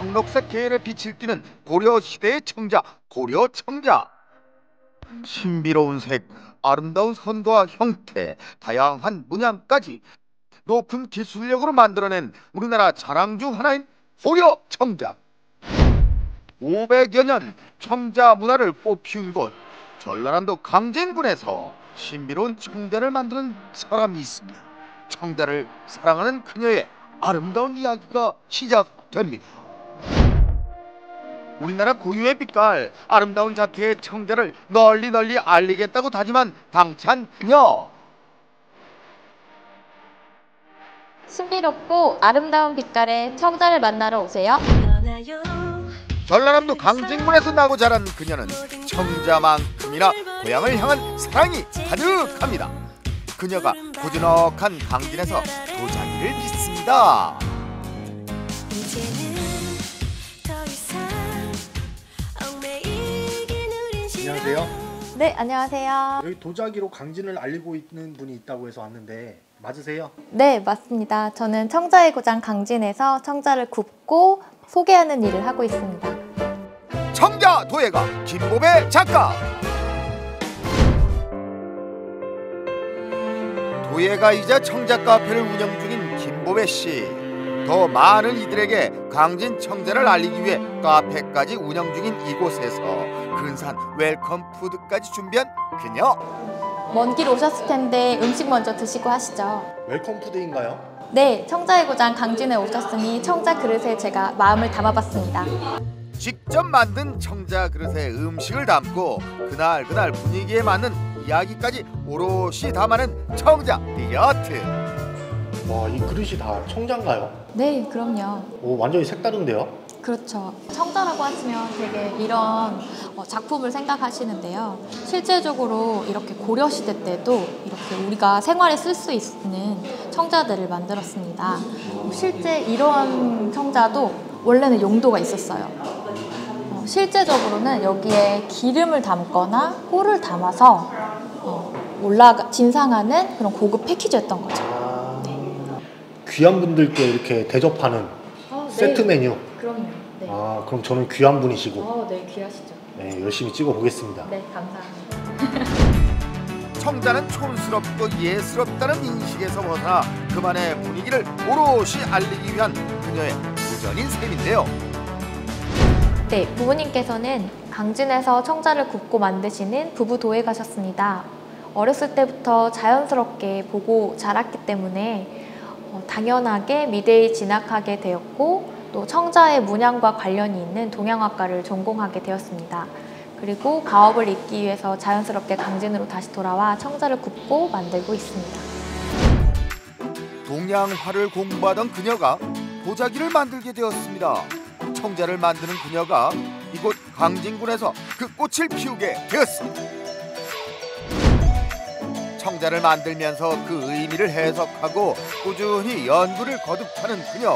황록색 계열의 빛을 띠는 고려 시대의 청자, 고려 청자. 신비로운 색, 아름다운 선도와 형태, 다양한 문양까지 높은 기술력으로 만들어낸 우리나라 자랑 중 하나인 고려 청자. 500여 년 청자 문화를 꽃피운 곳 전라남도 강진군에서 신비로운 청자를 만드는 사람이 있습니다. 청자를 사랑하는 그녀의 아름다운 이야기가 시작됩니다. 우리나라 고유의 빛깔, 아름다운 자태의 청자를 널리 알리겠다고 다짐한 당찬 그녀. 신비롭고 아름다운 빛깔의 청자를 만나러 오세요. 전라남도 강진군에서 나고 자란 그녀는 청자만큼이나 고향을 향한 사랑이 가득합니다. 그녀가 고즈넉한 강진에서 도자기를 빚습니다. 안녕하세요. 네, 안녕하세요. 여기 도자기로 강진을 알리고 있는 분이 있다고 해서 왔는데 맞으세요? 네, 맞습니다. 저는 청자의 고장 강진에서 청자를 굽고 소개하는 일을 하고 있습니다. 청자 도예가 김보배 작가. 도예가이자 청자 카페를 운영 중인 김보배 씨. 더 많은 이들에게 강진 청자를 알리기 위해 카페까지 운영 중인 이곳에서 근사한 웰컴 푸드까지 준비한 그녀. 먼 길 오셨을 텐데 음식 먼저 드시고 하시죠. 웰컴 푸드인가요? 네, 청자의 고장 강진에 오셨으니 청자 그릇에 제가 마음을 담아봤습니다. 직접 만든 청자 그릇에 음식을 담고 그날 분위기에 맞는 이야기까지 오롯이 담아낸 청자 디저트. 와, 이 그릇이 다 청자인가요? 네, 그럼요. 오, 완전히 색다른데요? 그렇죠. 청자라고 하시면 되게 이런 작품을 생각하시는데요. 실제적으로 이렇게 고려시대 때도 이렇게 우리가 생활에 쓸 수 있는 청자들을 만들었습니다. 실제 이런 청자도 원래는 용도가 있었어요. 실제적으로는 여기에 기름을 담거나 꿀을 담아서 진상하는 그런 고급 패키지였던 거죠. 귀한 분들께 이렇게 대접하는 세트 네. 메뉴. 그럼요. 네. 그럼 저는 귀한 분이시고 네, 귀하시죠. 네, 열심히 찍어 보겠습니다. 네, 감사합니다. 청자는 촌스럽고 예스럽다는 인식에서 벗어나 그만의 분위기를 오롯이 알리기 위한 그녀의 도전인 셈인데요. 네, 부모님께서는 강진에서 청자를 굽고 만드시는 부부 도예 가셨습니다. 어렸을 때부터 자연스럽게 보고 자랐기 때문에 당연하게 미대에 진학하게 되었고 또 청자의 문양과 관련이 있는 동양학과를 전공하게 되었습니다. 그리고 가업을 잇기 위해서 자연스럽게 강진으로 다시 돌아와 청자를 굽고 만들고 있습니다. 동양화를 공부하던 그녀가 도자기를 만들게 되었습니다. 청자를 만드는 그녀가 이곳 강진군에서 그 꽃을 피우게 되었습니다. 청자를 만들면서 그 의미를 해석하고 꾸준히 연구를 거듭하는 그녀.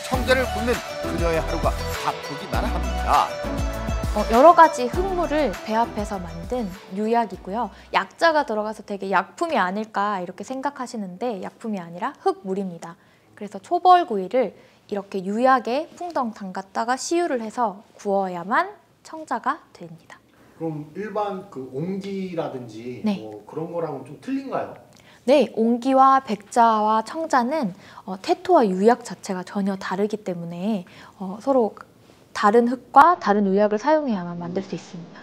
청자를 굽는 그녀의 하루가 바쁘기만 합니다. 여러 가지 흙물을 배합해서 만든 유약이고요. 약자가 들어가서 되게 약품이 아닐까 이렇게 생각하시는데 약품이 아니라 흙물입니다. 그래서 초벌구이를 이렇게 유약에 풍덩 담갔다가 시유를 해서 구워야만 청자가 됩니다. 그럼 일반 그 옹기라든지 네. 뭐 그런 거랑은 좀 틀린가요? 네, 옹기와 백자와 청자는 태토와 유약 자체가 전혀 다르기 때문에 서로 다른 흙과 다른 유약을 사용해야만 만들 수 있습니다.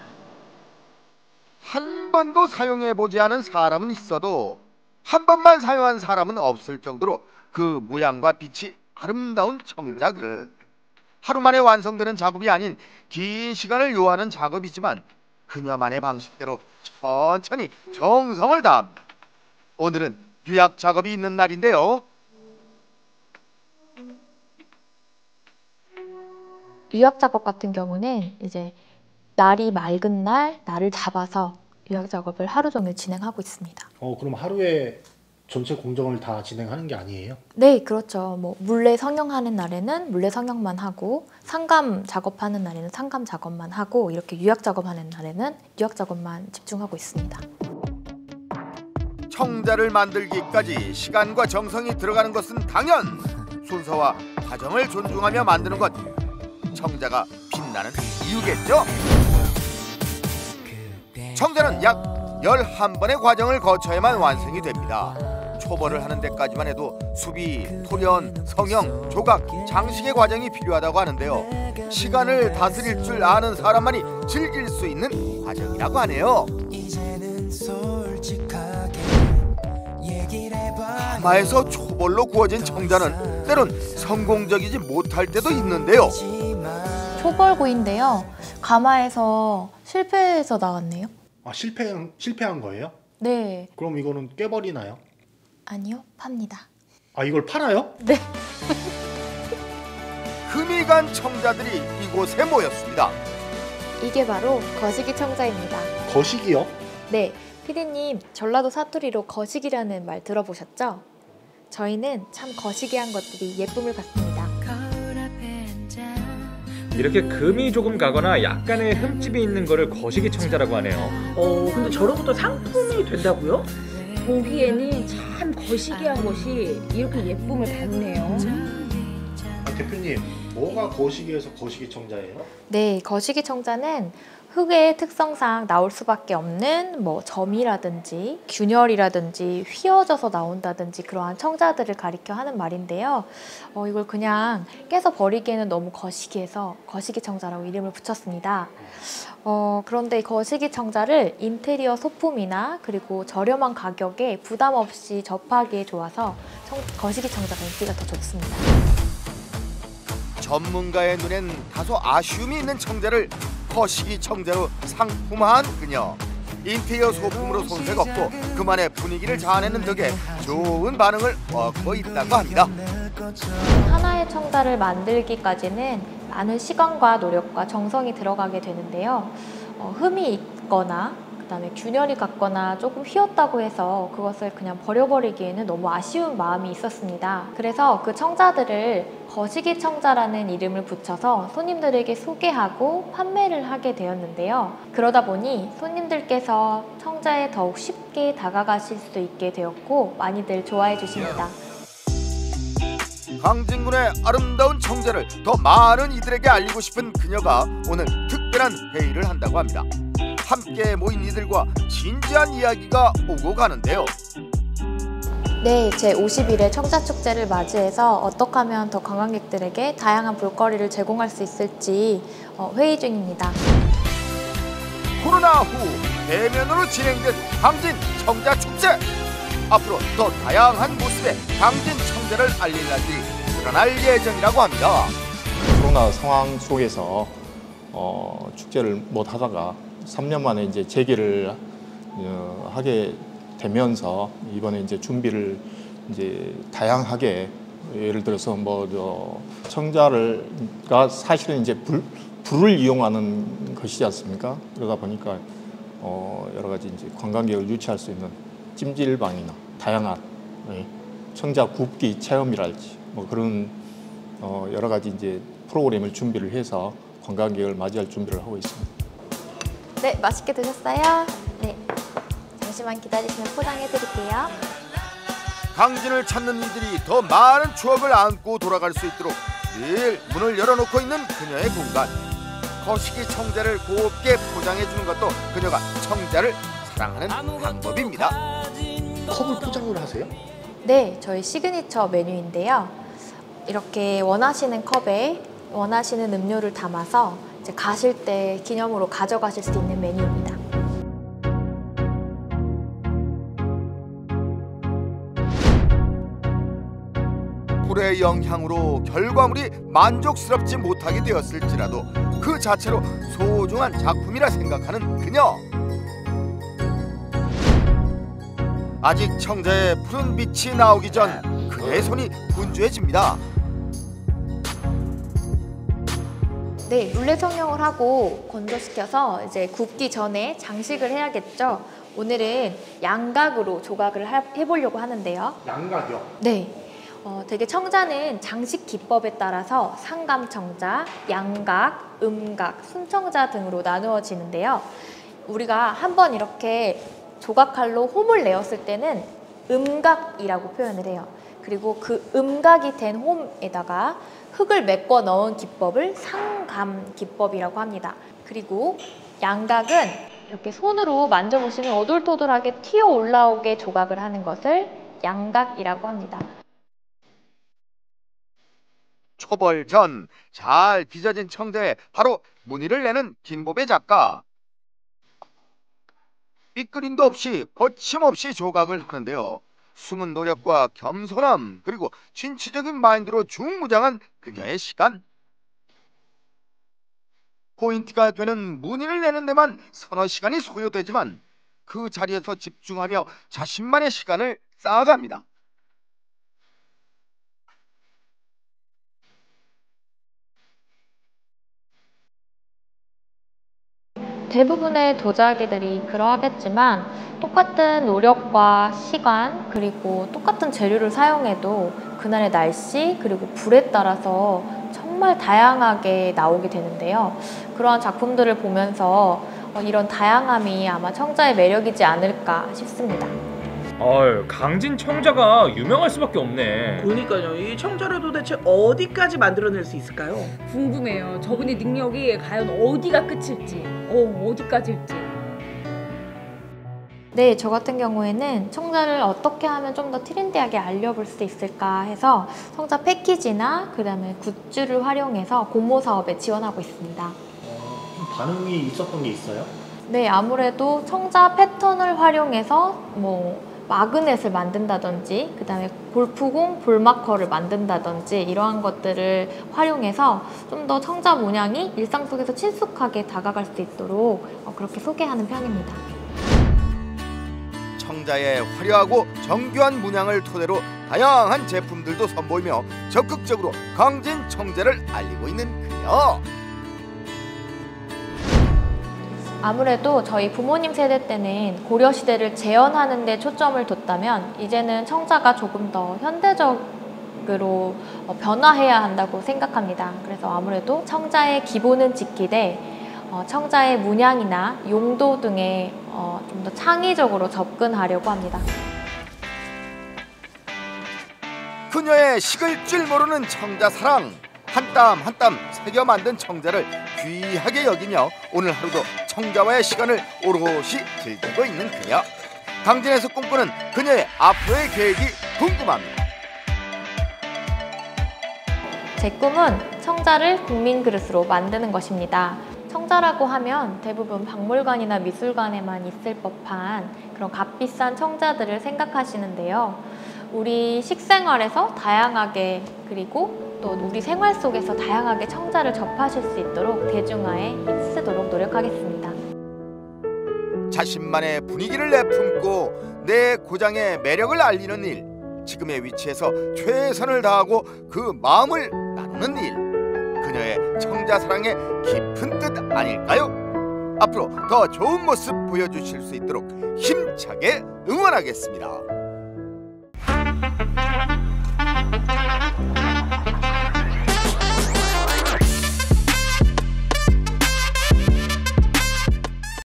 한 번도 사용해보지 않은 사람은 있어도 한 번만 사용한 사람은 없을 정도로 그 모양과 빛이 아름다운 청자 그릇. 하루 만에 완성되는 작업이 아닌 긴 시간을 요하는 작업이지만 그녀만의 방식대로 천천히 정성을 다합니다. 오늘은 유약 작업이 있는 날인데요. 유약 작업 같은 경우는 이제 날이 맑은 날을 잡아서 유약 작업을 하루 종일 진행하고 있습니다. 그럼 하루에 전체 공정을 다 진행하는 게 아니에요? 네, 그렇죠. 뭐 물레 성형하는 날에는 물레 성형만 하고 상감 작업하는 날에는 상감 작업만 하고 이렇게 유약 작업하는 날에는 유약 작업만 집중하고 있습니다. 청자를 만들기까지 시간과 정성이 들어가는 것은 당연. 순서와 과정을 존중하며 만드는 것 청자가 빛나는 이유겠죠. 청자는 약 11번의 과정을 거쳐야만 완성이 됩니다. 초벌을 하는 데까지만 해도 수비, 토련, 성형, 조각, 장식의 과정이 필요하다고 하는데요. 시간을 다스릴 줄 아는 사람만이 즐길 수 있는 과정이라고 하네요. 가마에서 초벌로 구워진 청자는 때론 성공적이지 못할 때도 있는데요. 초벌구이인데요. 가마에서 실패해서 나왔네요. 아, 실패한 거예요? 네. 그럼 이거는 깨버리나요? 아니요, 팝니다. 아, 이걸 팔아요? 네. 금이 간 청자들이 이곳에 모였습니다. 이게 바로 거시기 청자입니다. 거시기요? 네, 피디님 전라도 사투리로 거시기라는 말 들어보셨죠? 저희는 참 거시기한 것들이 예쁨을 받습니다. 이렇게 금이 조금 가거나 약간의 흠집이 있는 거를 거시기 청자라고 하네요. 근데 저런 것도 상품이 된다고요? 보기에는 참 거시기한 것이 이렇게 예쁨을 받네요. 아, 대표님, 뭐가 거시기에서 거시기 청자예요? 네, 거시기 청자는 흙의 특성상 나올 수밖에 없는 뭐 점이라든지 균열이라든지 휘어져서 나온다든지 그러한 청자들을 가리켜 하는 말인데요. 이걸 그냥 깨서 버리기에는 너무 거시기해서 거시기 청자라고 이름을 붙였습니다. 그런데 이 거시기 청자를 인테리어 소품이나 그리고 저렴한 가격에 부담 없이 접하기에 좋아서 거시기 청자가 인기가 더 좋습니다. 전문가의 눈엔 다소 아쉬움이 있는 청자를 거시기 청자로 상품화한 그녀. 인테리어 소품으로 손색 없고 그만의 분위기를 자아내는 덕에 좋은 반응을 얻고 있다고 합니다. 하나의 청자를 만들기까지는 많은 시간과 노력과 정성이 들어가게 되는데요. 흠이 있거나 그다음에 균열이 갔거나 조금 휘었다고 해서 그것을 그냥 버려버리기에는 너무 아쉬운 마음이 있었습니다. 그래서 그 청자들을 거시기 청자라는 이름을 붙여서 손님들에게 소개하고 판매를 하게 되었는데요. 그러다 보니 손님들께서 청자에 더욱 쉽게 다가가실 수 있게 되었고 많이들 좋아해 주십니다. 강진군의 아름다운 청자를 더 많은 이들에게 알리고 싶은 그녀가 오늘 특별한 회의를 한다고 합니다. 함께 모인 이들과 진지한 이야기가 오고 가는데요. 네, 제51회 청자축제를 맞이해서 어떻게 하면 더 관광객들에게 다양한 볼거리를 제공할 수 있을지 회의 중입니다. 코로나 후 대면으로 진행된 강진 청자축제. 앞으로 더 다양한 모습의 강진 청자를 알릴 날들이 늘어날 예정이라고 합니다. 코로나 상황 속에서 축제를 못 하다가 3년 만에 이제 재개를 하게 되면서 이번에 이제 준비를 이제 다양하게 예를 들어서 청자가 사실은 이제 불을 이용하는 것이지 않습니까? 그러다 보니까 여러 가지 이제 관광객을 유치할 수 있는 찜질방이나 다양한 청자 굽기 체험이랄지 그런 여러 가지 이제 프로그램을 준비를 해서 관광객을 맞이할 준비를 하고 있습니다. 네, 맛있게 드셨어요? 네, 잠시만 기다리시면 포장해 드릴게요. 강진을 찾는 이들이 더 많은 추억을 안고 돌아갈 수 있도록 늘 문을 열어놓고 있는 그녀의 공간. 거시기 청자를 곱게 포장해주는 것도 그녀가 청자를 사랑하는 방법입니다. 컵을 포장을 하세요? 네, 저희 시그니처 메뉴인데요. 이렇게 원하시는 컵에 원하시는 음료를 담아서 이제 가실 때 기념으로 가져가실 수 있는 메뉴입니다. 불의 영향으로 결과물이 만족스럽지 못하게 되었을지라도 그 자체로 소중한 작품이라 생각하는 그녀. 아직 청자의 푸른 빛이 나오기 전 그의 손이 분주해집니다. 네, 룰렛 성형을 하고 건조시켜서 이제 굽기 전에 장식을 해야겠죠. 오늘은 양각으로 조각을 해보려고 하는데요. 양각이요? 네. 되게 청자는 장식 기법에 따라서 상감청자, 양각, 음각, 순청자 등으로 나누어지는데요. 우리가 한번 이렇게 조각칼로 홈을 내었을 때는 음각이라고 표현을 해요. 그리고 그 음각이 된 홈에다가 흙을 메꿔 넣은 기법을 상각 감 기법이라고 합니다. 그리고 양각은 이렇게 손으로 만져보시면 오돌토돌하게 튀어 올라오게 조각을 하는 것을 양각이라고 합니다. 초벌 전 잘 빚어진 청자에 바로 무늬를 내는 김보배 작가. 삐끄림도 없이 거침없이 조각을 하는데요. 숨은 노력과 겸손함 그리고 진취적인 마인드로 중무장한 그녀의 시간. 포인트가 되는 무늬를 내는 데만 서너 시간이 소요되지만 그 자리에서 집중하며 자신만의 시간을 쌓아갑니다. 대부분의 도자기들이 그러하겠지만 똑같은 노력과 시간 그리고 똑같은 재료를 사용해도 그날의 날씨 그리고 불에 따라서 정말 다양하게 나오게 되는데요. 그러한 작품들을 보면서 이런 다양함이 아마 청자의 매력이지 않을까 싶습니다. 강진 청자가 유명할 수밖에 없네. 그러니까요. 이 청자를 도대체 어디까지 만들어낼 수 있을까요? 궁금해요. 저분의 능력이 과연 어디가 끝일지, 어디까지일지. 네, 저 같은 경우에는 청자를 어떻게 하면 좀 더 트렌디하게 알려볼 수 있을까 해서 청자 패키지나 그다음에 굿즈를 활용해서 공모 사업에 지원하고 있습니다. 반응이 있었던 게 있어요? 네, 아무래도 청자 패턴을 활용해서 마그넷을 만든다든지 그다음에 골프공 볼마커를 만든다든지 이러한 것들을 활용해서 좀 더 청자 문양이 일상 속에서 친숙하게 다가갈 수 있도록 그렇게 소개하는 편입니다. 청자의 화려하고 정교한 문양을 토대로 다양한 제품들도 선보이며 적극적으로 강진 청자를 알리고 있는 그녀. 아무래도 저희 부모님 세대 때는 고려시대를 재현하는 데 초점을 뒀다면 이제는 청자가 조금 더 현대적으로 변화해야 한다고 생각합니다. 그래서 아무래도 청자의 기본은 지키되 청자의 문양이나 용도 등에 좀 더 창의적으로 접근하려고 합니다. 그녀의 식을 줄 모르는 청자 사랑, 한 땀 한 땀 새겨 만든 청자를 귀하게 여기며 오늘 하루도 청자와의 시간을 오롯이 즐기고 있는 그녀. 강진에서 꿈꾸는 그녀의 앞으로의 계획이 궁금합니다. 제 꿈은 청자를 국민 그릇으로 만드는 것입니다. 청자라고 하면 대부분 박물관이나 미술관에만 있을 법한 그런 값비싼 청자들을 생각하시는데요. 우리 식생활에서 다양하게 그리고 또 우리 생활 속에서 다양하게 청자를 접하실 수 있도록 대중화에 힘쓰도록 노력하겠습니다. 자신만의 분위기를 내품고 내 고장의 매력을 알리는 일, 지금의 위치에서 최선을 다하고 그 마음을 나누는 일, 그녀의 청자 사랑의 깊은 뜻 아닐까요? 앞으로 더 좋은 모습 보여주실 수 있도록 힘차게 응원하겠습니다.